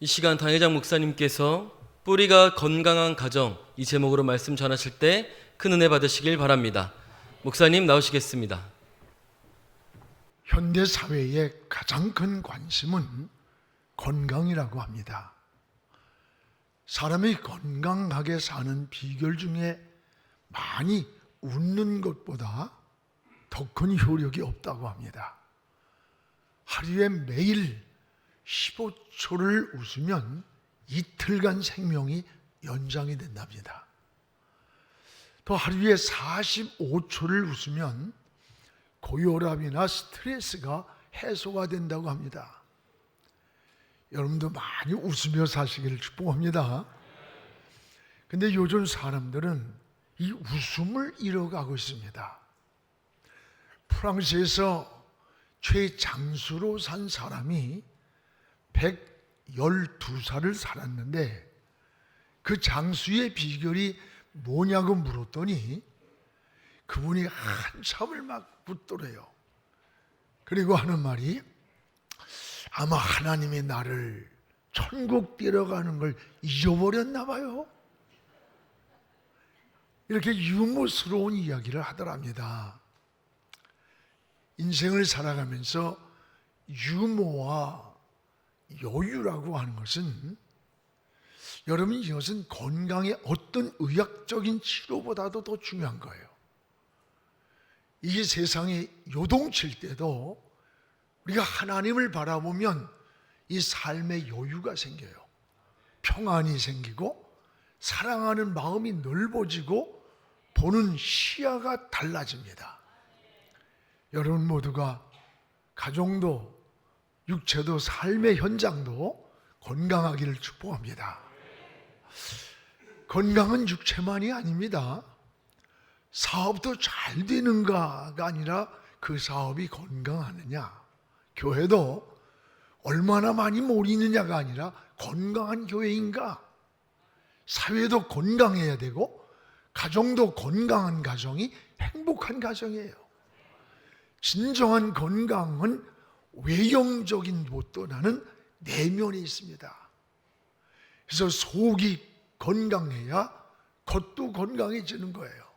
이 시간 당회장 목사님께서 뿌리가 건강한 가정 이 제목으로 말씀 전하실 때 큰 은혜 받으시길 바랍니다. 목사님 나오시겠습니다. 현대 사회의 가장 큰 관심은 건강이라고 합니다. 사람이 건강하게 사는 비결 중에 많이 웃는 것보다 더 큰 효력이 없다고 합니다. 하루에 매일 15초를 웃으면 이틀간 생명이 연장이 된답니다. 또 하루에 45초를 웃으면 고혈압이나 스트레스가 해소가 된다고 합니다. 여러분도 많이 웃으며 사시기를 축복합니다. 근데 요즘 사람들은 이 웃음을 잃어가고 있습니다. 프랑스에서 최장수로 산 사람이 112살을 살았는데 그 장수의 비결이 뭐냐고 물었더니 그분이 한참을 막 웃더래요. 그리고 하는 말이 아마 하나님이 나를 천국 데려가는 걸 잊어버렸나 봐요. 이렇게 유머스러운 이야기를 하더랍니다. 인생을 살아가면서 유머와 여유라고 하는 것은 여러분 이것은 건강의 어떤 의학적인 치료보다도 더 중요한 거예요. 이 세상이 요동칠 때도 우리가 하나님을 바라보면 이 삶의 여유가 생겨요. 평안이 생기고 사랑하는 마음이 넓어지고 보는 시야가 달라집니다. 여러분 모두가 가정도 육체도 삶의 현장도 건강하기를 축복합니다. 건강은 육체만이 아닙니다. 사업도 잘 되는가가 아니라 그 사업이 건강하느냐, 교회도 얼마나 많이 모이느냐가 아니라 건강한 교회인가, 사회도 건강해야 되고 가정도 건강한 가정이 행복한 가정이에요. 진정한 건강은 외형적인 것보다는 내면에 있습니다. 그래서 속이 건강해야 겉도 건강해지는 거예요.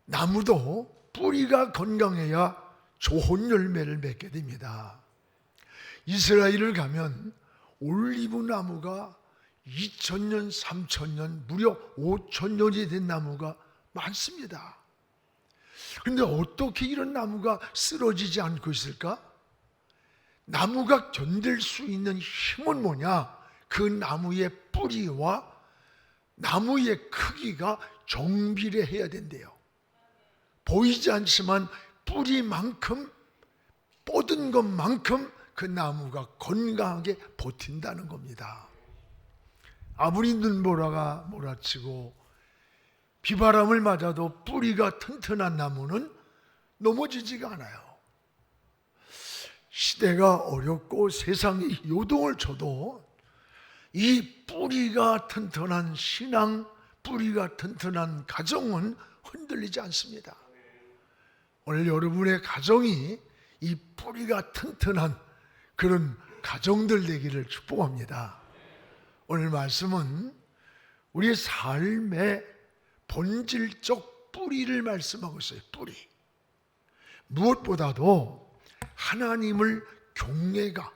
나무도 뿌리가 건강해야 좋은 열매를 맺게 됩니다. 이스라엘을 가면 올리브 나무가 2000년, 3000년, 무려 5000년이 된 나무가 많습니다. 그런데 어떻게 이런 나무가 쓰러지지 않고 있을까? 나무가 견딜 수 있는 힘은 뭐냐? 그 나무의 뿌리와 나무의 크기가 정비례해야 된대요. 보이지 않지만 뿌리만큼 뻗은 것만큼 그 나무가 건강하게 버틴다는 겁니다. 아무리 눈보라가 몰아치고 비바람을 맞아도 뿌리가 튼튼한 나무는 넘어지지가 않아요. 시대가 어렵고 세상이 요동을 쳐도 이 뿌리가 튼튼한 신앙, 뿌리가 튼튼한 가정은 흔들리지 않습니다. 오늘 여러분의 가정이 이 뿌리가 튼튼한 그런 가정들 되기를 축복합니다. 오늘 말씀은 우리의 삶의 본질적 뿌리를 말씀하고 있어요. 뿌리. 무엇보다도 하나님 경외가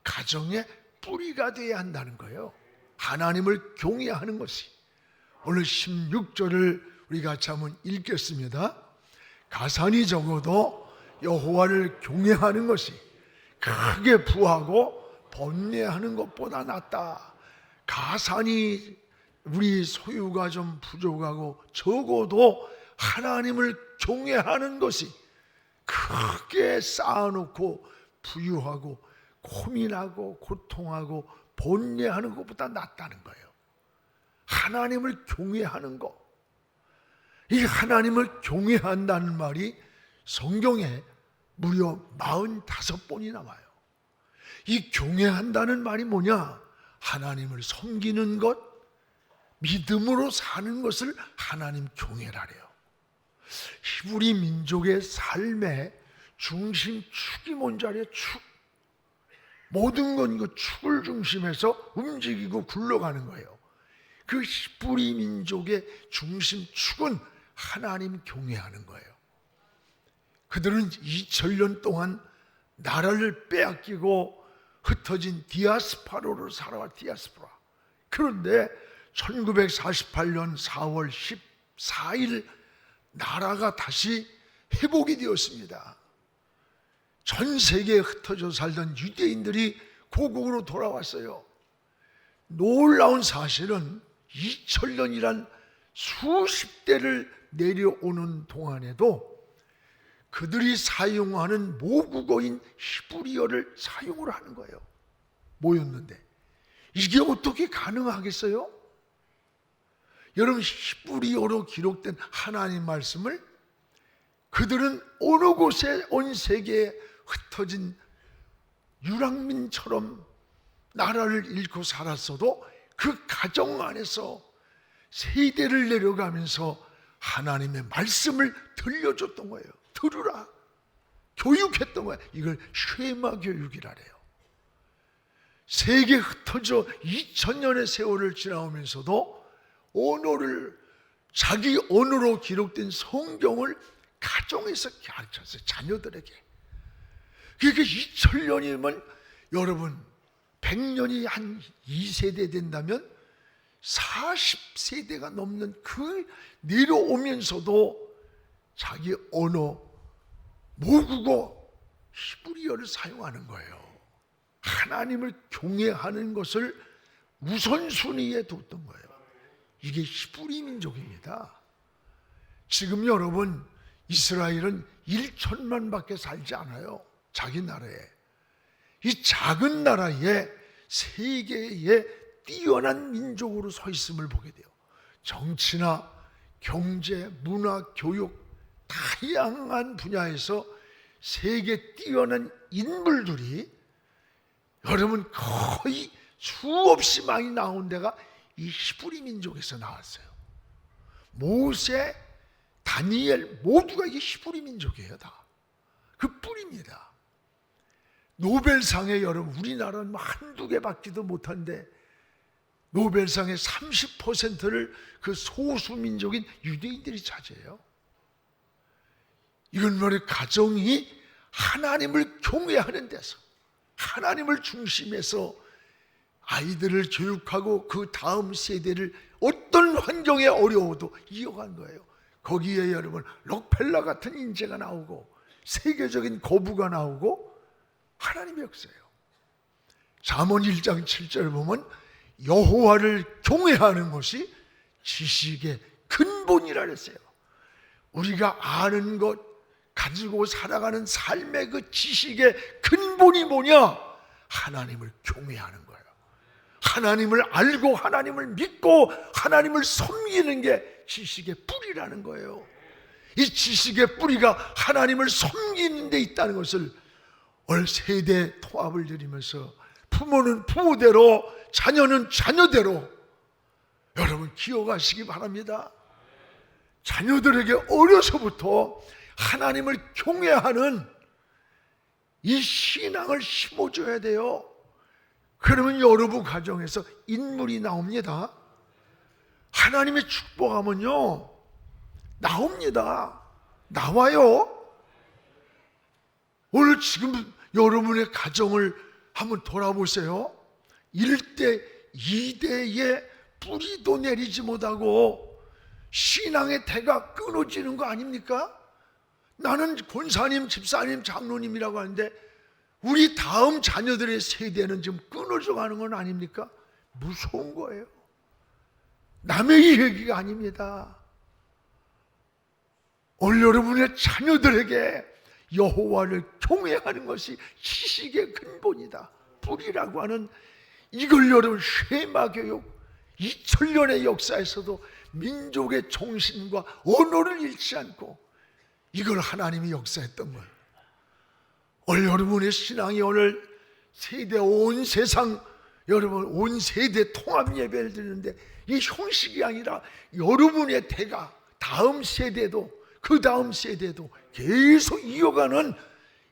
가정의 뿌리가 되어야 한다는 거예요. 하나님을 경외하는 것이. 오늘 16절을 우리 같이 한번 읽겠습니다. 가산이 적어도 여호와를 경외하는 것이 크게 부하고 번뇌하는 것보다 낫다. 가산이 우리 소유가 좀 부족하고 적어도 하나님을 경외하는 것이 크게 쌓아놓고 부유하고 고민하고 고통하고 번뇌하는 것보다 낫다는 거예요. 하나님을 경외하는 것. 이 하나님을 경외한다는 말이 성경에 무려 45번이 나와요. 이 경외한다는 말이 뭐냐? 하나님을 섬기는 것, 믿음으로 사는 것을 하나님 경외라래요. 히브리 민족의 삶의 중심축이 뭔지 알아요? 축. 모든 건 그 축을 중심해서 움직이고 굴러가는 거예요. 그 히브리 민족의 중심 축은 하나님 경외하는 거예요. 그들은 2000년 동안 나라를 빼앗기고 흩어진 디아스포라로 살아와 디아스포라. 그런데 1948년 4월 14일 나라가 다시 회복이 되었습니다. 전 세계에 흩어져 살던 유대인들이 고국으로 돌아왔어요. 놀라운 사실은 2000년이란 수십 대를 내려오는 동안에도 그들이 사용하는 모국어인 히브리어를 사용을 하는 거예요. 뭐였는데 이게 어떻게 가능하겠어요? 여러분, 히브리어로 기록된 하나님 말씀을 그들은 어느 곳에 온 세계에 흩어진 유랑민처럼 나라를 잃고 살았어도 그 가정 안에서 세대를 내려가면서 하나님의 말씀을 들려줬던 거예요. 들으라. 교육했던 거예요. 이걸 쉐마 교육이라래요. 세계에 흩어져 2000년의 세월을 지나오면서도 언어를, 자기 언어로 기록된 성경을 가정에서 가르쳤어요. 자녀들에게. 그러니까 2000년이면 여러분 100년이 한 2세대 된다면 40세대가 넘는 그 내려오면서도 자기 언어, 모국어, 히브리어를 사용하는 거예요. 하나님을 경외하는 것을 우선순위에 뒀던 거예요. 이게 히브리 민족입니다. 지금 여러분, 이스라엘은 1천만밖에 살지 않아요. 자기 나라에. 이 작은 나라에 세계에 뛰어난 민족으로 서 있음을 보게 돼요. 정치나 경제, 문화, 교육 다양한 분야에서 세계 뛰어난 인물들이 여러분 거의 수없이 많이 나온 데가 이 히브리 민족에서 나왔어요. 모세, 다니엘 모두가 이게 히브리 민족이에요. 다 그 뿌리입니다. 노벨상에 여러분 우리나라는 뭐 한두 개 받지도 못한데 노벨상의 30%를 그 소수민족인 유대인들이 차지해요. 이건 뭐래? 가정이 하나님을 경외하는 데서, 하나님을 중심해서 아이들을 교육하고 그 다음 세대를 어떤 환경에 어려워도 이어간 거예요. 거기에 여러분 록펠러 같은 인재가 나오고 세계적인 거부가 나오고 하나님의 역사예요. 잠언 1장 7절 보면 여호와를 경외하는 것이 지식의 근본이라 그랬어요. 우리가 아는 것 가지고 살아가는 삶의 그 지식의 근본이 뭐냐? 하나님을 경외하는 거예요. 하나님을 알고 하나님을 믿고 하나님을 섬기는 게 지식의 뿌리라는 거예요. 이 지식의 뿌리가 하나님을 섬기는 데 있다는 것을 올 세대 통합을 드리면서 부모는 부모대로, 자녀는 자녀대로 여러분 기억하시기 바랍니다. 자녀들에게 어려서부터 하나님을 경외하는 이 신앙을 심어줘야 돼요. 그러면 여러분 가정에서 인물이 나옵니다. 하나님의 축복하면요 나옵니다. 나와요. 오늘 지금 여러분의 가정을 한번 돌아보세요. 1대, 2대의 뿌리도 내리지 못하고 신앙의 대가 끊어지는 거 아닙니까? 나는 권사님, 집사님, 장로님이라고 하는데 우리 다음 자녀들의 세대는 지금 끊어져 가는 건 아닙니까? 무서운 거예요. 남의 얘기가 아닙니다. 오늘 여러분의 자녀들에게 여호와를 경외하는 것이 지식의 근본이다. 뿌리라고 하는 이걸 여러분 쉐마 교육 2000년의 역사에서도 민족의 정신과 언어를 잃지 않고 이걸 하나님이 역사했던 거예요. 오늘 여러분의 신앙이 오늘 세대 온 세상 여러분 온 세대 통합 예배를 드리는데 이 형식이 아니라 여러분의 대가 다음 세대도 그 다음 세대도 계속 이어가는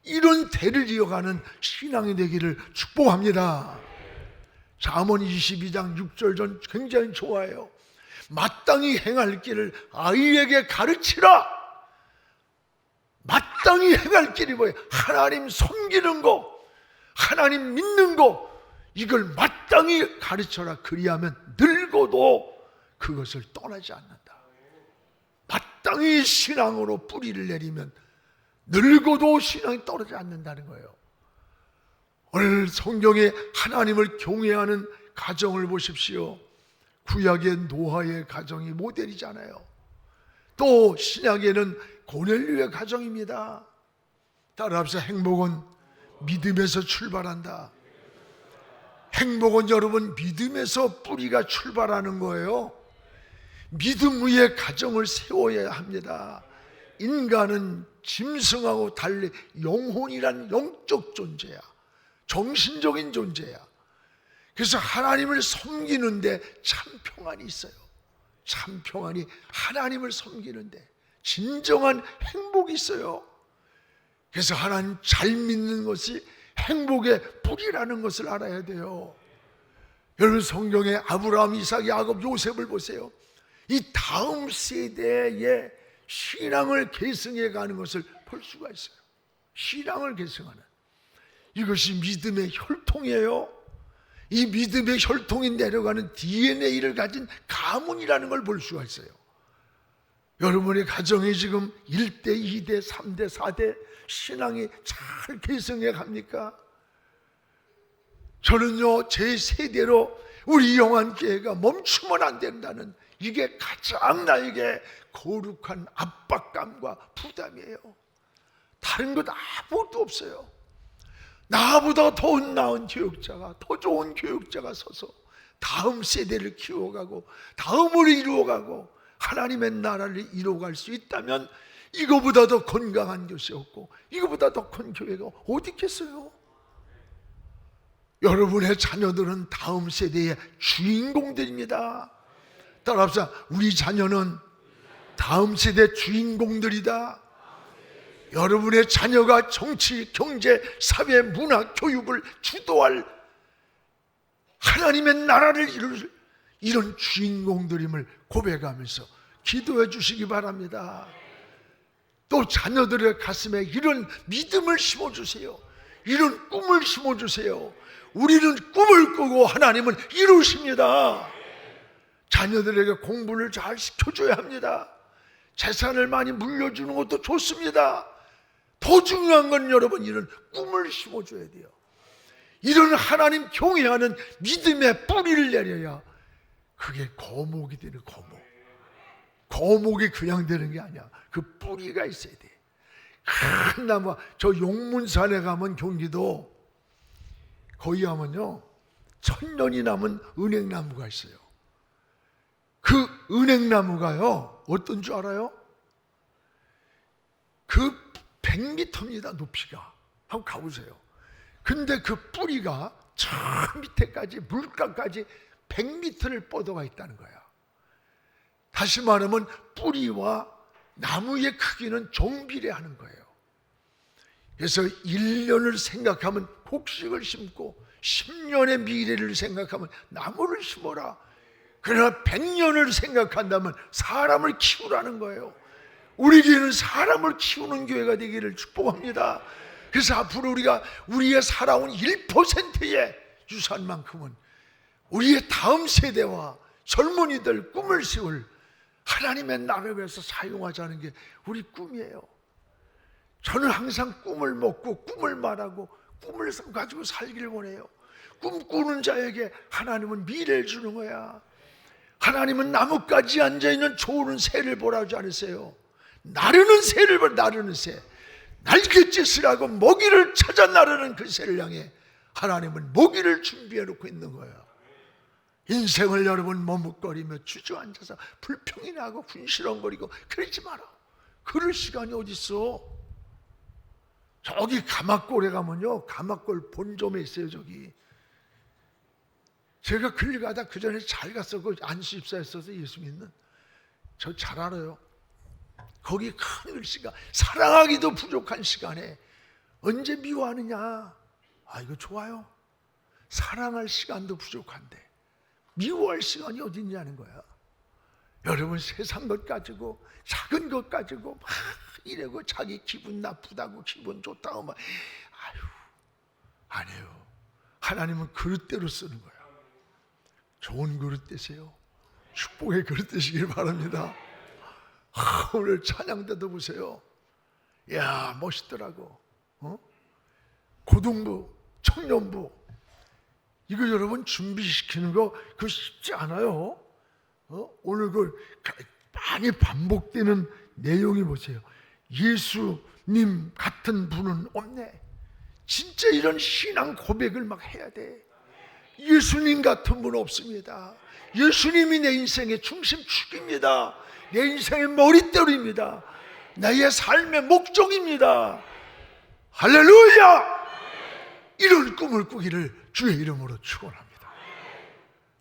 이런 대를 이어가는 신앙이 되기를 축복합니다. 잠언 22장 6절 전 굉장히 좋아해요. 마땅히 행할 길을 아이에게 가르치라. 마땅히 행할 길이 뭐예요? 하나님 섬기는 거, 하나님 믿는 거, 이걸 마땅히 가르쳐라. 그리하면 늙어도 그것을 떠나지 않는다. 마땅히 신앙으로 뿌리를 내리면 늙어도 신앙이 떨어지지 않는다는 거예요. 오늘 성경에 하나님을 경외하는 가정을 보십시오. 구약의 노아의 가정이 모델이잖아요. 또 신약에는 고넬료의 가정입니다. 따라합시다. 행복은 믿음에서 출발한다. 행복은 여러분 믿음에서 뿌리가 출발하는 거예요. 믿음 위에 가정을 세워야 합니다. 인간은 짐승하고 달리 영혼이란 영적 존재야. 정신적인 존재야. 그래서 하나님을 섬기는데 참 평안이 있어요. 참 평안이 하나님을 섬기는데 진정한 행복이 있어요. 그래서 하나님 잘 믿는 것이 행복의 뿌리라는 것을 알아야 돼요. 여러분 성경에 아브라함, 이삭, 야곱, 요셉을 보세요. 이 다음 세대의 신앙을 계승해 가는 것을 볼 수가 있어요. 신앙을 계승하는 이것이 믿음의 혈통이에요. 이 믿음의 혈통이 내려가는 DNA를 가진 가문이라는 걸 볼 수가 있어요. 여러분의 가정이 지금 1대, 2대, 3대, 4대 신앙이 잘 계승해 갑니까? 저는요 제 세대로 우리 영안교회가 멈추면 안 된다는 이게 가장 나에게 거룩한 압박감과 부담이에요. 다른 것 아무것도 없어요. 나보다 더 나은 교육자가, 더 좋은 교육자가 서서 다음 세대를 키워가고 다음을 이루어가고 하나님의 나라를 이루어갈 수 있다면 이거보다 더 건강한 것이 없고 이거보다 더 큰 교회가 어디 있겠어요? 여러분의 자녀들은 다음 세대의 주인공들입니다. 따라합시다. 우리 자녀는 다음 세대 주인공들이다. 여러분의 자녀가 정치, 경제, 사회, 문화, 교육을 주도할 하나님의 나라를 이룰 이런 주인공들임을 고백하면서 기도해 주시기 바랍니다. 또 자녀들의 가슴에 이런 믿음을 심어주세요. 이런 꿈을 심어주세요. 우리는 꿈을 꾸고 하나님은 이루십니다. 자녀들에게 공부를 잘 시켜줘야 합니다. 재산을 많이 물려주는 것도 좋습니다. 더 중요한 건 여러분 이런 꿈을 심어줘야 돼요. 이런 하나님 경외하는 믿음의 뿌리를 내려야 그게 거목이 되는 거목. 거목이 그냥 되는 게 아니야. 그 뿌리가 있어야 돼. 큰 나무, 저 용문산에 가면 경기도 거기 가면요 1000년이 남은 은행나무가 있어요. 그 은행나무가요 어떤 줄 알아요? 그 100m입니다 높이가. 한번 가보세요. 근데 그 뿌리가 저 밑에까지 물가까지 100m를 뻗어가 있다는 거야. 다시 말하면 뿌리와 나무의 크기는 정비례하는 거예요. 그래서 1년을 생각하면 곡식을 심고 10년의 미래를 생각하면 나무를 심어라. 그러나 100년을 생각한다면 사람을 키우라는 거예요. 우리 교회는 사람을 키우는 교회가 되기를 축복합니다. 그래서 앞으로 우리가 우리의 살아온 1%의 유산만큼은 우리의 다음 세대와 젊은이들 꿈을 세울 하나님의 나라를 위해서 사용하자는 게 우리 꿈이에요. 저는 항상 꿈을 먹고 꿈을 말하고 꿈을 가지고 살기를 원해요. 꿈꾸는 자에게 하나님은 미래를 주는 거야. 하나님은 나뭇가지에 앉아있는 좋은 새를 보라 하지 않으세요? 나르는 새를 보라. 나르는 새, 날갯짓을 하고 먹이를 찾아 나르는 그 새를 향해 하나님은 먹이를 준비해 놓고 있는 거예요. 인생을 여러분 머뭇거리며 주저앉아서 불평이나 하고 군시렁거리고 그러지 마라. 그럴 시간이 어디 있어? 저기 가마골에 가면요 가마골 본점에 있어요. 저기 제가 길 가다 그 전에 잘 갔어. 그 안수 입사했어서 예수 믿는 저 잘 알아요. 거기 큰 글씨가 사랑하기도 부족한 시간에 언제 미워하느냐? 이거 좋아요. 사랑할 시간도 부족한데 미워할 시간이 어디 있냐는 거야. 여러분, 세상 것 가지고, 작은 것 가지고 막 이래고 자기 기분 나쁘다고 기분 좋다고 막 아니에요. 하나님은 그릇대로 쓰는 거야. 좋은 그릇 되세요. 축복의 그릇 되시길 바랍니다. 오늘 찬양 때도 보세요. 야, 멋있더라고. 고등부, 청년부, 이거 여러분 준비시키는 거 그거 쉽지 않아요. 오늘 그 많이 반복되는 내용이 보세요. 예수님 같은 분은 없네. 진짜 이런 신앙 고백을 막 해야 돼. 예수님 같은 분은 없습니다. 예수님이 내 인생의 중심축입니다. 내 인생의 머릿돌입니다. 나의 삶의 목적입니다. 할렐루야! 이런 꿈을 꾸기를 주의 이름으로 축원합니다.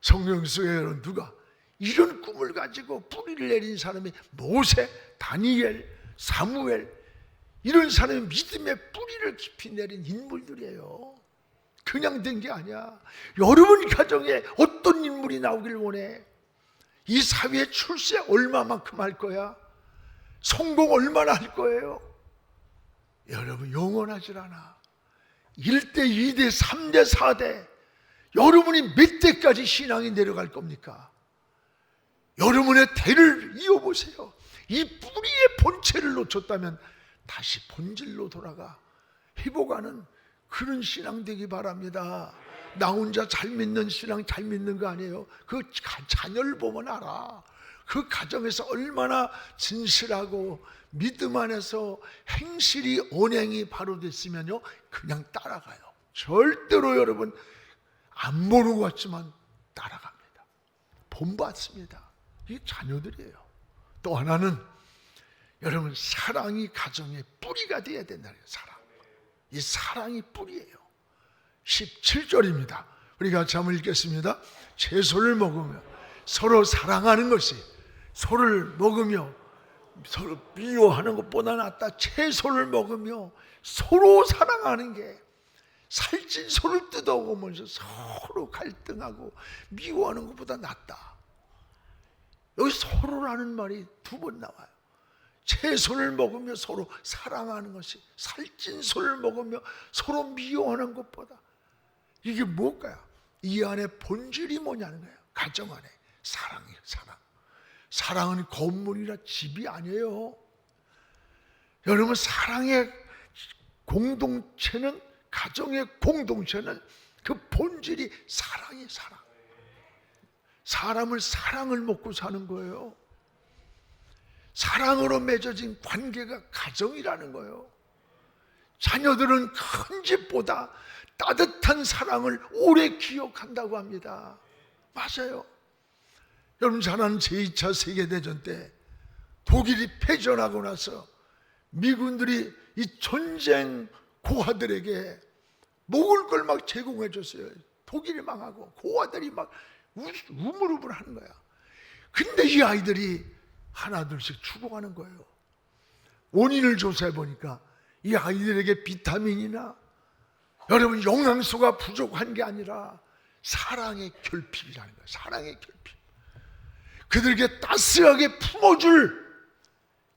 성경 속에 누가 이런 꿈을 가지고 뿌리를 내린 사람이 모세, 다니엘, 사무엘, 이런 사람이 믿음의 뿌리를 깊이 내린 인물들이에요. 그냥 된 게 아니야. 여러분 가정에 어떤 인물이 나오길 원해? 이 사회에 출세 얼마만큼 할 거야? 성공 얼마나 할 거예요? 여러분, 영원하질 않아. 1대, 2대, 3대, 4대. 여러분이 몇 대까지 신앙이 내려갈 겁니까? 여러분의 대를 이어보세요. 이 뿌리의 본체를 놓쳤다면 다시 본질로 돌아가 회복하는 그런 신앙 되기 바랍니다. 나 혼자 잘 믿는 신앙 잘 믿는 거 아니에요. 그 자녀를 보면 알아. 그 가정에서 얼마나 진실하고 믿음 안에서 행실이 언행이 바로 됐으면요, 그냥 따라가요. 절대로 여러분 안 보는 것 같지만 따라갑니다. 본받습니다. 이게 자녀들이에요. 또 하나는 여러분, 사랑이 가정의 뿌리가 되어야 된다는 거예요. 사랑. 이 사랑이 뿌리예요. 17절입니다. 우리 같이 한번 읽겠습니다. 채소를 먹으며 서로 사랑하는 것이, 소를 먹으며 서로 미워하는 것보다 낫다. 채소를 먹으며 서로 사랑하는 게, 살찐 소를 뜯어오면서 서로 갈등하고 미워하는 것보다 낫다. 여기 서로라는 말이 2번 나와요. 채소를 먹으며 서로 사랑하는 것이, 살찐 소를 먹으며 서로 미워하는 것보다. 이게 뭘까요? 이 안에 본질이 뭐냐는 거예요. 가정 안에 사랑이에요. 사랑. 사랑은 건물이나 집이 아니에요. 여러분, 사랑의 공동체는, 가정의 공동체는 그 본질이 사랑이에요. 사랑. 사람을 사랑을 먹고 사는 거예요. 사랑으로 맺어진 관계가 가정이라는 거예요. 자녀들은 큰 집보다 따뜻한 사랑을 오래 기억한다고 합니다. 맞아요. 여러분 잘 아는 제2차 세계대전 때 독일이 패전하고 나서 미군들이 이 전쟁 고아들에게 먹을 걸 막 제공해 줬어요. 독일이 망하고 고아들이 막 우물우물 하는 거야. 근데 이 아이들이 하나둘씩 죽어가는 거예요. 원인을 조사해 보니까 이 아이들에게 비타민이나 여러분 영양소가 부족한 게 아니라 사랑의 결핍이라는 거예요. 사랑의 결핍. 그들에게 따스하게 품어줄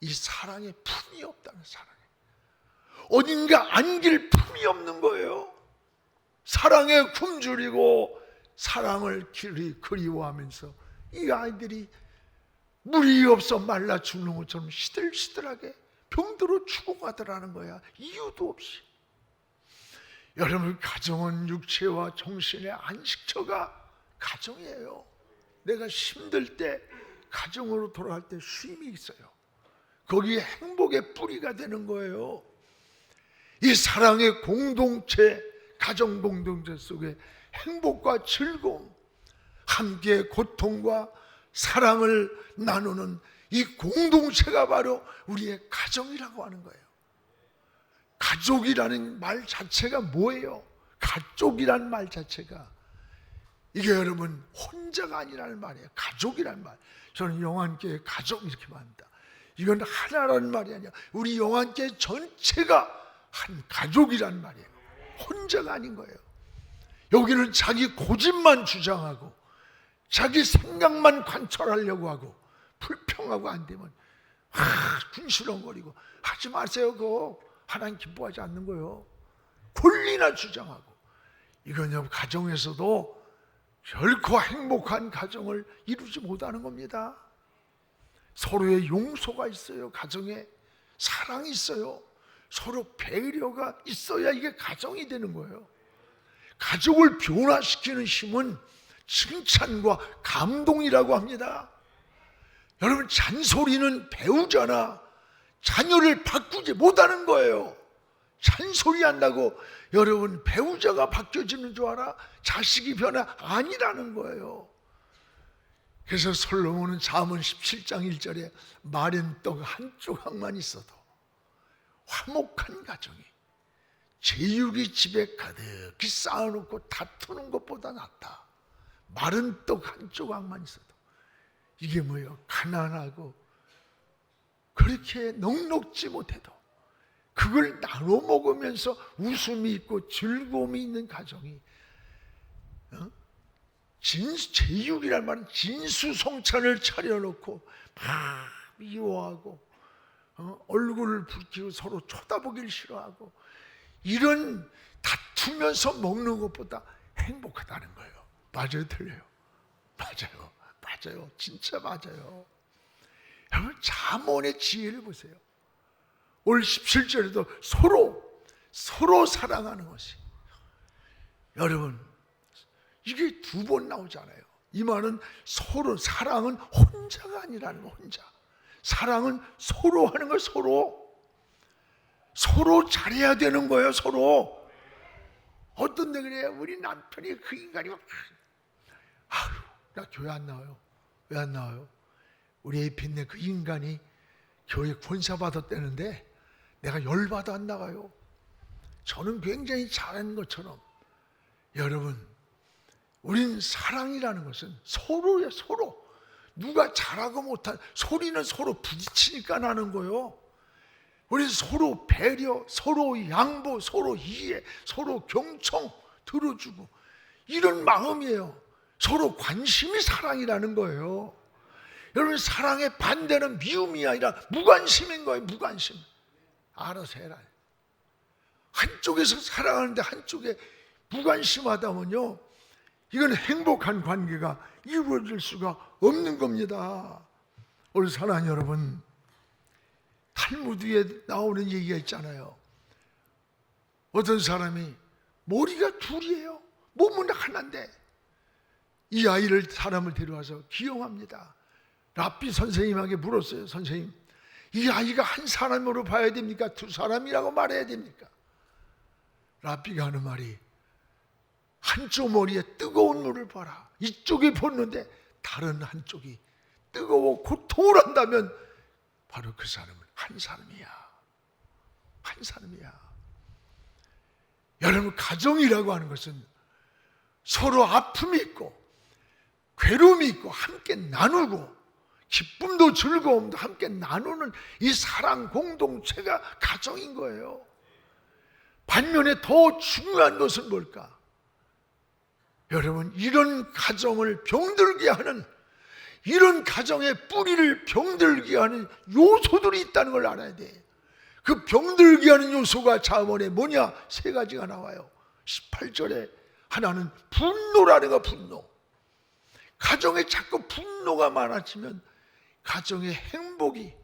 이 사랑의 품이 없다는, 사랑에 어딘가 안길 품이 없는 거예요. 사랑에 굶주리고 사랑을 그리워하면서 이 아이들이 물이 없어 말라 죽는 것처럼 시들시들하게 병들어 죽어가더라는 거야. 이유도 없이. 여러분, 가정은 육체와 정신의 안식처가 가정이에요. 내가 힘들 때 가정으로 돌아갈 때 쉼이 있어요. 거기에 행복의 뿌리가 되는 거예요. 이 사랑의 공동체, 가정 공동체 속에 행복과 즐거움, 함께 고통과 사랑을 나누는 이 공동체가 바로 우리의 가정이라고 하는 거예요. 가족이라는 말 자체가 뭐예요? 가족이라는 말 자체가, 이게 여러분 혼자가 아니라는 말이에요. 가족이라는 말. 저는 영안교회 가족 이렇게 말합니다. 이건 하나라는 말이 아니야. 우리 영안교회 전체가 한 가족이란 말이에요. 혼자가 아닌 거예요. 여기는 자기 고집만 주장하고 자기 생각만 관철하려고 하고 불평하고 안 되면 군시렁거리고 하지 마세요. 그거 하나님 기뻐하지 않는 거예요. 권리나 주장하고. 이건 가정에서도 결코 행복한 가정을 이루지 못하는 겁니다. 서로의 용서가 있어요. 가정에 사랑이 있어요. 서로 배려가 있어야 이게 가정이 되는 거예요. 가족을 변화시키는 힘은 칭찬과 감동이라고 합니다. 여러분, 잔소리는 배우자나 자녀를 바꾸지 못하는 거예요. 잔소리한다고 여러분 배우자가 바뀌어지는 줄 알아? 자식이 변화 아니라는 거예요. 그래서 솔로몬은 잠언 17장 1절에 마른 떡 한 조각만 있어도 화목한 가정이 제육이 집에 가득히 쌓아놓고 다투는 것보다 낫다. 마른 떡 한 조각만 있어도. 이게 뭐예요? 가난하고 그렇게 넉넉지 못해도 그걸 나눠 먹으면서 웃음이 있고 즐거움이 있는 가정이, 제육이란 말은 진수성찬을 차려놓고 막 미워하고 얼굴을 붉히고 서로 쳐다보길 싫어하고 이런 다투면서 먹는 것보다 행복하다는 거예요. 맞아요, 틀려요? 맞아요. 진짜 맞아요. 여러분, 잠언의 지혜를 보세요. 오늘 17절에도 서로 사랑하는 것이, 여러분 이게 두 번 나오잖아요. 이 말은 서로, 사랑은 혼자가 아니라는 거. 혼자. 사랑은 서로 하는 거. 서로 잘해야 되는 거예요. 서로. 어떤 데 그래요? 우리 남편이 그 인간이 나 교회 안 나와요. 왜 안 나와요? 우리 애 빚내 그 인간이 교회 권사 받았다는데 내가 열받아 안 나가요. 저는 굉장히 잘하는 것처럼. 여러분, 우린 사랑이라는 것은 서로예요. 서로. 누가 잘하고 못한 소리는 서로 부딪히니까 나는 거예요. 우리 서로 배려, 서로 양보, 서로 이해, 서로 경청 들어주고 이런 마음이에요. 서로 관심이 사랑이라는 거예요. 여러분, 사랑의 반대는 미움이 아니라 무관심인 거예요. 무관심. 알아서 해라. 한쪽에서 사랑하는데 한쪽에 무관심하다면요, 이건 행복한 관계가 이루어질 수가 없는 겁니다. 오늘 사랑하는 여러분, 탈무드에 나오는 얘기가 있잖아요. 어떤 사람이 머리가 둘이에요. 몸은 하나인데 이 아이를, 사람을 데려와서 기용합니다. 랍비 선생님에게 물었어요. 선생님, 이 아이가 한 사람으로 봐야 됩니까? 두 사람이라고 말해야 됩니까? 랍비가 하는 말이, 한쪽 머리에 뜨거운 물을 봐라. 이쪽이 붓는데 다른 한쪽이 뜨거워 고통을 한다면 바로 그 사람은 한 사람이야. 한 사람이야. 여러분, 가정이라고 하는 것은 서로 아픔이 있고 괴로움이 있고 함께 나누고 기쁨도 즐거움도 함께 나누는 이 사랑 공동체가 가정인 거예요. 반면에 더 중요한 것은 뭘까? 여러분, 이런 가정을 병들게 하는, 이런 가정의 뿌리를 병들게 하는 요소들이 있다는 걸 알아야 돼. 그 병들게 하는 요소가 잠언에 뭐냐? 세 가지가 나와요. 18절에 하나는 분노라는 거. 분노. 가정에 자꾸 분노가 많아지면 가정의 행복이,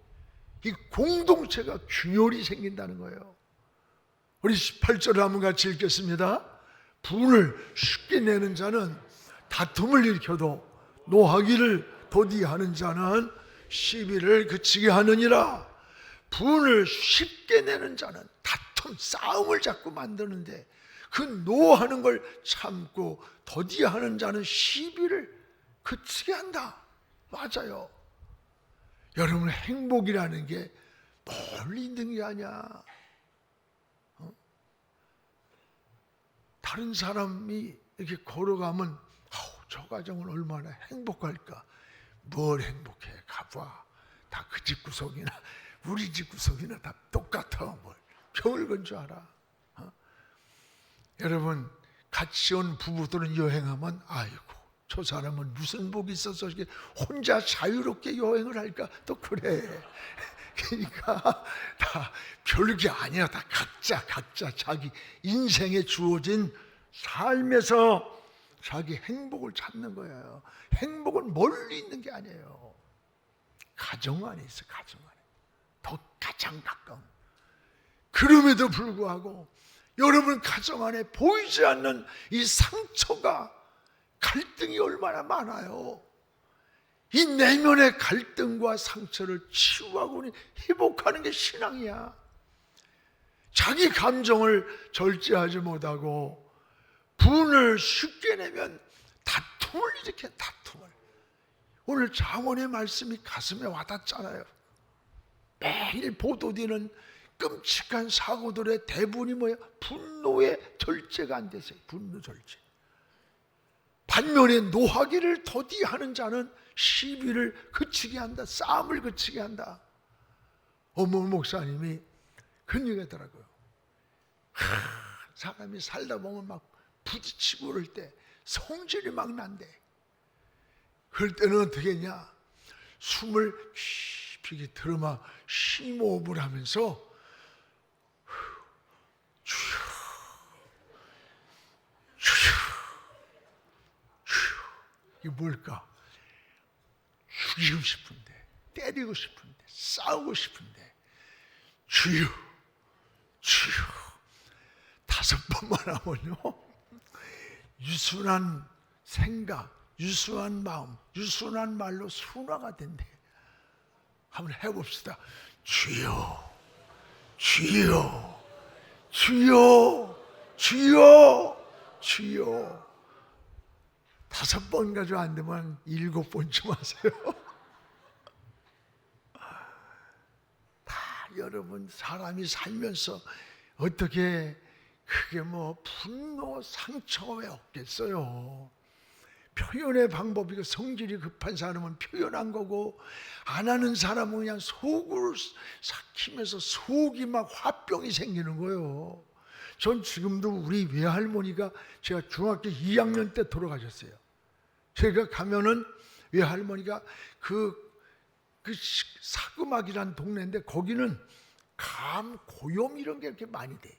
이 공동체가 균열이 생긴다는 거예요. 우리 18절을 한번 같이 읽겠습니다. 분을 쉽게 내는 자는 다툼을 일으켜도 노하기를 도디하는 자는 시비를 그치게 하느니라. 분을 쉽게 내는 자는 다툼, 싸움을 자꾸 만드는데 그 노하는 걸 참고 더디하는 자는 시비를 그치게 한다. 맞아요. 여러분, 행복이라는 게 멀리 있는 게 아니야. 다른 사람이 이렇게 걸어가면 저 가정은 얼마나 행복할까. 뭘 행복해. 가봐. 다 그 집 구석이나 우리 집 구석이나 다 똑같아. 뭘. 병을 건 줄 알아. 여러분, 같이 온 부부들은 여행하면 아이고 저 사람은 무슨 복이 있어서 이렇게 혼자 자유롭게 여행을 할까? 또 그래. 그러니까 다 별게 아니야. 다 각자 자기 인생에 주어진 삶에서 자기 행복을 찾는 거예요. 행복은 멀리 있는 게 아니에요. 가정 안에 있어. 가정 안에. 더 가장 가까운. 그럼에도 불구하고 여러분 가정 안에 보이지 않는 이 상처가, 갈등이 얼마나 많아요. 이 내면의 갈등과 상처를 치유하고 회복하는 게 신앙이야. 자기 감정을 절제하지 못하고 분을 쉽게 내면 다툼을 일으켜. 다툼을. 오늘 장원의 말씀이 가슴에 와닿잖아요. 매일 보도되는 끔찍한 사고들의 대부분이 뭐야? 분노의 절제가 안 돼서요. 분노 절제. 반면에 노하기를 더디하는 자는 시비를 그치게 한다. 싸움을 그치게 한다. 어머 목사님이 그런 얘기 하더라고요. 사람이 살다 보면 막 부딪히고 그럴 때 성질이 막 난대. 그럴 때는 어떻게 했냐? 숨을 깊이 들어마 심호흡을 하면서 주여 주여 주여. 이게 뭘까? 죽이고 싶은데, 때리고 싶은데, 싸우고 싶은데 주여 주여 5번만 하면요, 유순한 생각, 유순한 마음, 유순한 말로 순화가 된대. 한번 해봅시다. 주여 주여 주여 주여 주여. 5번 가지고 안 되면 7번쯤 하세요. 다 여러분 사람이 살면서 어떻게 그게 뭐 분노, 상처가 왜 없겠어요? 표현의 방법이, 성질이 급한 사람은 표현한 거고, 안 하는 사람은 그냥 속을 삭히면서 속이 막 화병이 생기는 거예요. 전 지금도 우리 외할머니가, 제가 중학교 2학년 때 돌아가셨어요. 제가 가면은 외할머니가 그 사금악이라는 동네인데 거기는 감, 고염 이런 게 이렇게 많이 돼.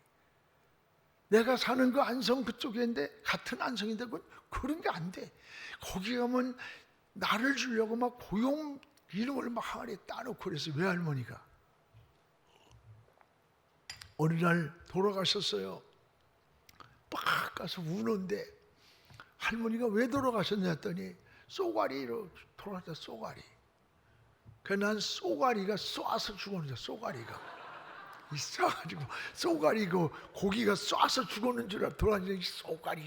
내가 사는 그 안성 그쪽인데, 같은 안성인데 그런 게 안 돼. 거기 가면 나를 주려고 막 고용 이름을 막 항아리에 따놓고 그래서 외할머니가 어느 날 돌아가셨어요. 빡 가서 우는데 할머니가 왜 돌아가셨냐 했더니 쏘가리로 돌아갔다. 쏘가리. 난 쏘가리가 쏴서 죽었는데, 쏘가리가 있어가지고 쏘가리고 고기가 쏴서 죽었는 줄 알아. 돌아가니까 쏘가리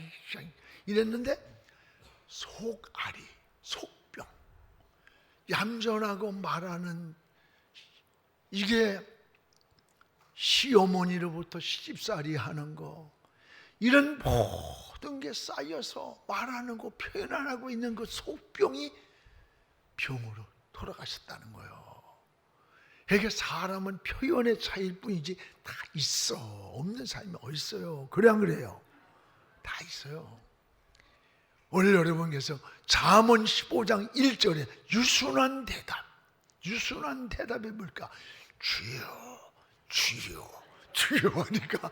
이랬는데, 속앓이, 속병, 얌전하고 말하는, 이게 시어머니로부터 시집살이 하는 거, 이런 모든 게 쌓여서 말하는 거, 표현 안 하고 있는 그 속병이 병으로 돌아가셨다는 거예요. 그러니까 사람은 표현의 차이일 뿐이지 다 있어. 없는 사람이 어디 있어요? 그래 안 그래요? 다 있어요. 오늘 여러분께서 잠언 15장 1절에 유순한 대답, 유순한 대답이 뭘까? 주여 주여 주여 하니까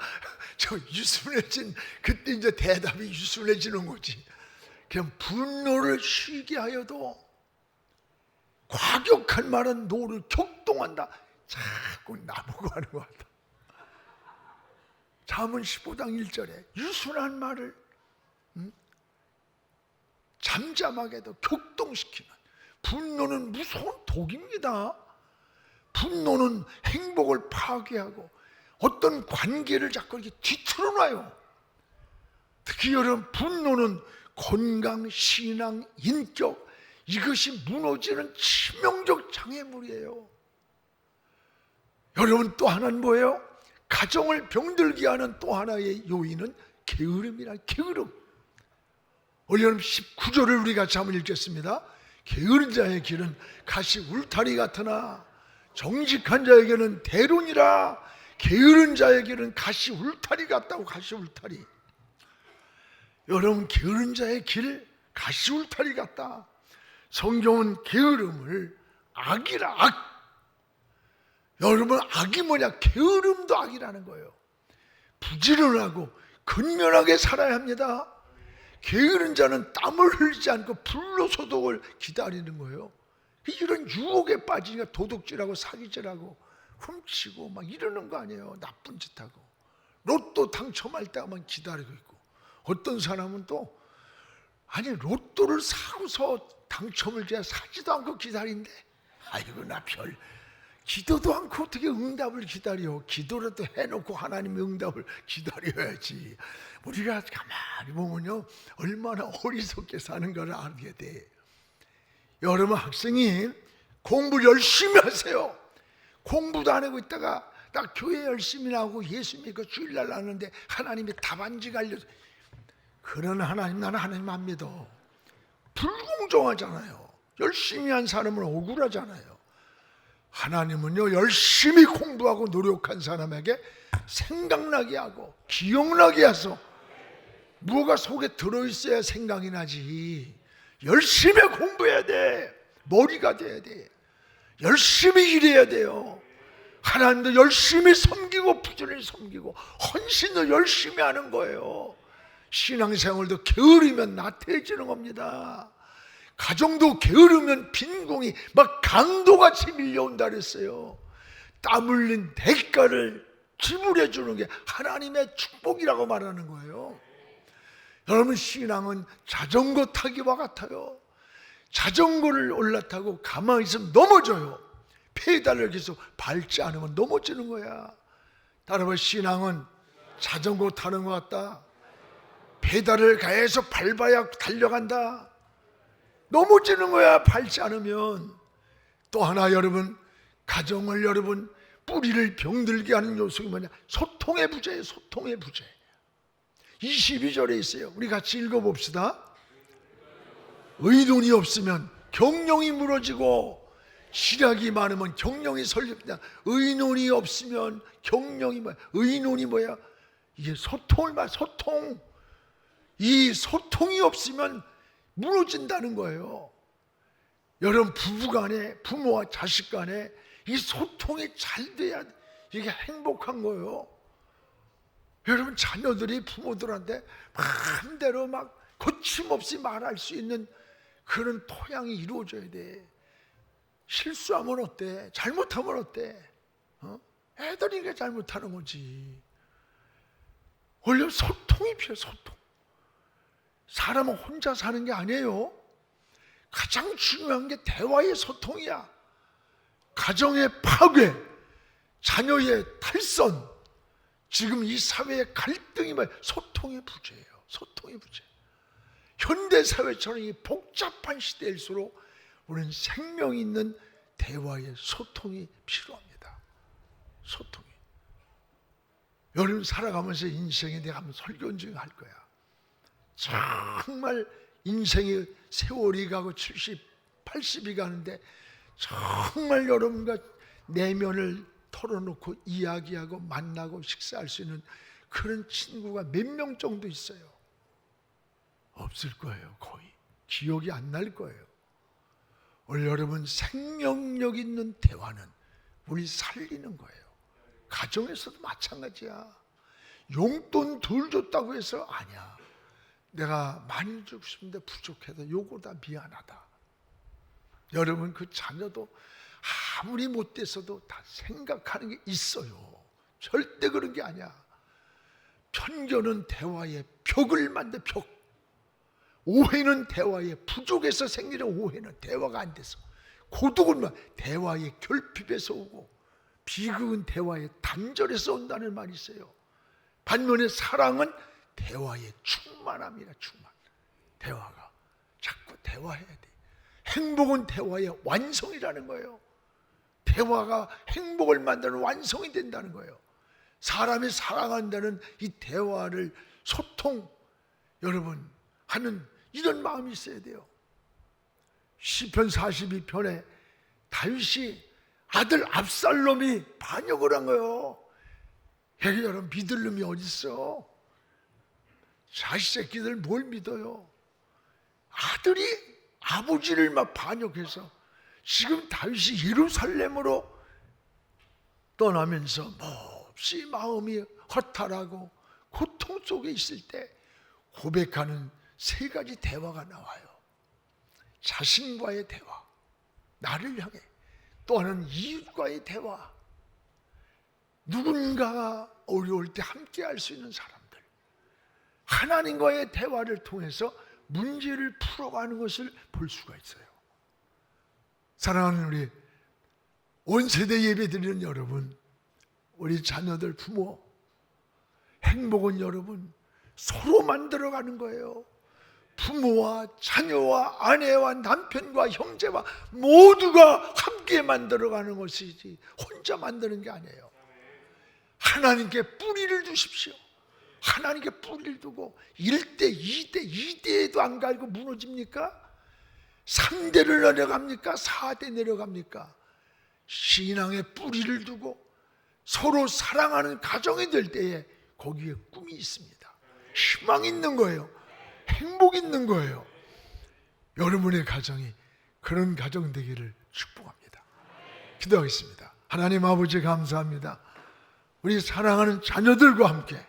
저 유순해진, 그때 이제 대답이 유순해지는 거지. 그냥 분노를 쉬게 하여도 과격한 말은 노를 격동한다. 자꾸 나보고 하는 것 같다. 잠언 15장 1절에 유순한 말을 잠잠하게도 격동시키는, 분노는 무서운 독입니다. 분노는 행복을 파괴하고 어떤 관계를 자꾸 이렇게 뒤틀어놔요. 특히 여러분, 분노는 건강, 신앙, 인격, 이것이 무너지는 치명적 장애물이에요. 여러분, 또 하나는 뭐예요? 가정을 병들게 하는 또 하나의 요인은 게으름이란, 게으름. 오늘 여러분 19절을 우리 같이 한번 읽겠습니다. 게으른 자의 길은 가시 울타리 같으나 정직한 자에게는 대론이라. 게으른 자의 길은 가시 울타리 같다고. 가시 울타리. 여러분, 게으른 자의 길 가시 울타리 같다. 성경은 게으름을 악이라. 악. 여러분, 악이 뭐냐? 게으름도 악이라는 거예요. 부지런하고 근면하게 살아야 합니다. 게으른 자는 땀을 흘리지 않고 불로소득을 기다리는 거예요. 이런 유혹에 빠지니까 도둑질하고 사기질하고 훔치고 막 이러는 거 아니에요. 나쁜 짓하고. 로또 당첨할 때만 기다리고 있고, 어떤 사람은 또 아니 로또를 사고서 당첨을 제가 사지도 않고 기다린대. 아이고, 나 별 기도도 않고 어떻게 응답을 기다려. 기도라도 해놓고 하나님의 응답을 기다려야지. 우리가 가만히 보면요, 얼마나 어리석게 사는가를 알게 돼. 여러분, 학생이 공부 열심히 하세요. 공부도 안 하고 있다가 딱 교회 열심히 나오고 예수 믿고 주일날 나오는데 하나님이 답안지가 알려줘. 그런 하나님, 나는 하나님 안 믿어. 불공정하잖아요. 열심히 한 사람은 억울하잖아요. 하나님은요, 열심히 공부하고 노력한 사람에게 생각나게 하고 기억나게 해서 뭐가 속에 들어있어야 생각이 나지. 열심히 공부해야 돼. 머리가 돼야 돼. 열심히 일해야 돼요. 하나님도 열심히 섬기고 부지런히 섬기고 헌신도 열심히 하는 거예요. 신앙생활도 게으르면 나태해지는 겁니다. 가정도 게으르면 빈공이 막 강도같이 밀려온다 그랬어요. 땀 흘린 대가를 지불해 주는 게 하나님의 축복이라고 말하는 거예요. 여러분, 신앙은 자전거 타기와 같아요. 자전거를 올라타고 가만히 있으면 넘어져요. 페달을 계속 밟지 않으면 넘어지는 거야. 따라서 신앙은 자전거 타는 것 같다. 페달을 계속 밟아야 달려간다. 넘어지는 거야, 밟지 않으면. 또 하나, 여러분, 가정을 여러분 뿌리를 병들게 하는 요소가 뭐냐? 소통의 부재예요. 소통의 부재. 22절에 있어요. 우리 같이 읽어봅시다. 의논이 없으면 경영이 무너지고 시략이 많으면 경영이 설립니다. 의논이 없으면 경영이 뭐야? 의논이 뭐야? 이게 소통을 말. 소통. 이 소통이 없으면 무너진다는 거예요. 여러분, 부부간에, 부모와 자식 간에 이 소통이 잘 돼야 이게 행복한 거예요. 여러분, 자녀들이 부모들한테 마음대로 막 거침없이 말할 수 있는 그런 토양이 이루어져야 돼. 실수하면 어때? 잘못하면 어때? 애들이 잘못하는 거지. 원래 소통이 필요해. 소통. 사람은 혼자 사는 게 아니에요. 가장 중요한 게 대화의 소통이야. 가정의 파괴, 자녀의 탈선, 지금 이 사회의 갈등이 뭐예요? 소통의 부재예요. 소통의 부재. 현대사회처럼 이 복잡한 시대일수록 우리는 생명 있는 대화의 소통이 필요합니다. 소통이. 여러분, 살아가면서 인생에 내가 한번 설교 중에 할 거야. 정말 인생의 세월이 가고 70, 80이 가는데 정말 여러분과 내면을 털어놓고 이야기하고 만나고 식사할 수 있는 그런 친구가 몇 명 정도 있어요? 없을 거예요. 거의 기억이 안 날 거예요. 오늘 여러분, 생명력 있는 대화는 우리 살리는 거예요. 가정에서도 마찬가지야. 용돈 덜 줬다고 해서 아니야. 내가 많이 주고 싶은데 부족해서 요거다, 미안하다. 여러분, 그 자녀도 아무리 못돼서도 다 생각하는 게 있어요. 절대 그런 게 아니야. 편견은 대화의 벽을 만든 벽. 오해는 대화의 부족에서 생기는 오해는 대화가 안 돼서. 고독은 대화의 결핍에서 오고, 비극은 대화의 단절에서 온다는 말이 있어요. 반면에 사랑은 대화의 충만함이라. 충만. 대화가 자꾸 대화해야 돼. 행복은 대화의 완성이라는 거예요. 대화가 행복을 만드는 완성이 된다는 거예요. 사람이 사랑한다는 이 대화를 소통, 여러분, 하는 이런 마음이 있어야 돼요. 시편 42편에 다윗이 아들 압살롬이 반역을 한 거예요. 여러분 믿을 놈이 어딨어? 자식 새끼들 뭘 믿어요? 아들이 아버지를 막 반역해서 지금 다윗이 예루살렘으로 떠나면서 몹시 마음이 허탈하고 고통 속에 있을 때 고백하는 세 가지 대화가 나와요. 자신과의 대화, 나를 향해. 또 하나는 이웃과의 대화, 누군가가 어려울 때 함께 할 수 있는 사람들. 하나님과의 대화를 통해서 문제를 풀어가는 것을 볼 수가 있어요. 사랑하는 우리 온 세대 예배드리는 여러분, 우리 자녀들, 부모, 행복은 여러분 서로 만들어가는 거예요. 부모와 자녀와 아내와 남편과 형제와 모두가 함께 만들어가는 것이지 혼자 만드는 게 아니에요. 하나님께 뿌리를 두십시오. 하나님께 뿌리를 두고 1대, 2대, 2대에도 안 갈고 무너집니까? 3대를 내려갑니까? 4대 내려갑니까? 신앙에 뿌리를 두고 서로 사랑하는 가정이 될 때에 거기에 꿈이 있습니다. 희망이 있는 거예요. 행복이 있는 거예요. 여러분의 가정이 그런 가정 되기를 축복합니다. 기도하겠습니다. 하나님 아버지 감사합니다. 우리 사랑하는 자녀들과 함께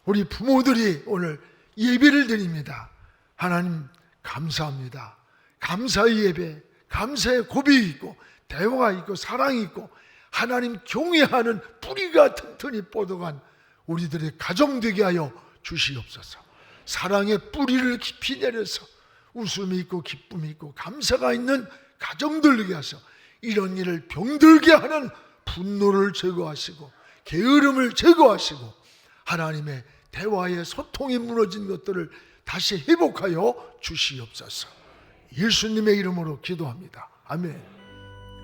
우리 부모들이 오늘 예배를 드립니다. 하나님 감사합니다. 감사의 예배, 감사의 고백이 있고 대화가 있고 사랑이 있고 하나님 경외하는 뿌리가 튼튼히 뻗어간 우리들의 가정 되게 하여 주시옵소서. 사랑의 뿌리를 깊이 내려서 웃음이 있고 기쁨이 있고 감사가 있는 가정들 되게 하셔서 이런 일을 병들게 하는 분노를 제거하시고 게으름을 제거하시고 하나님의 대화의 소통이 무너진 것들을 다시 회복하여 주시옵소서. 예수님의 이름으로 기도합니다. 아멘.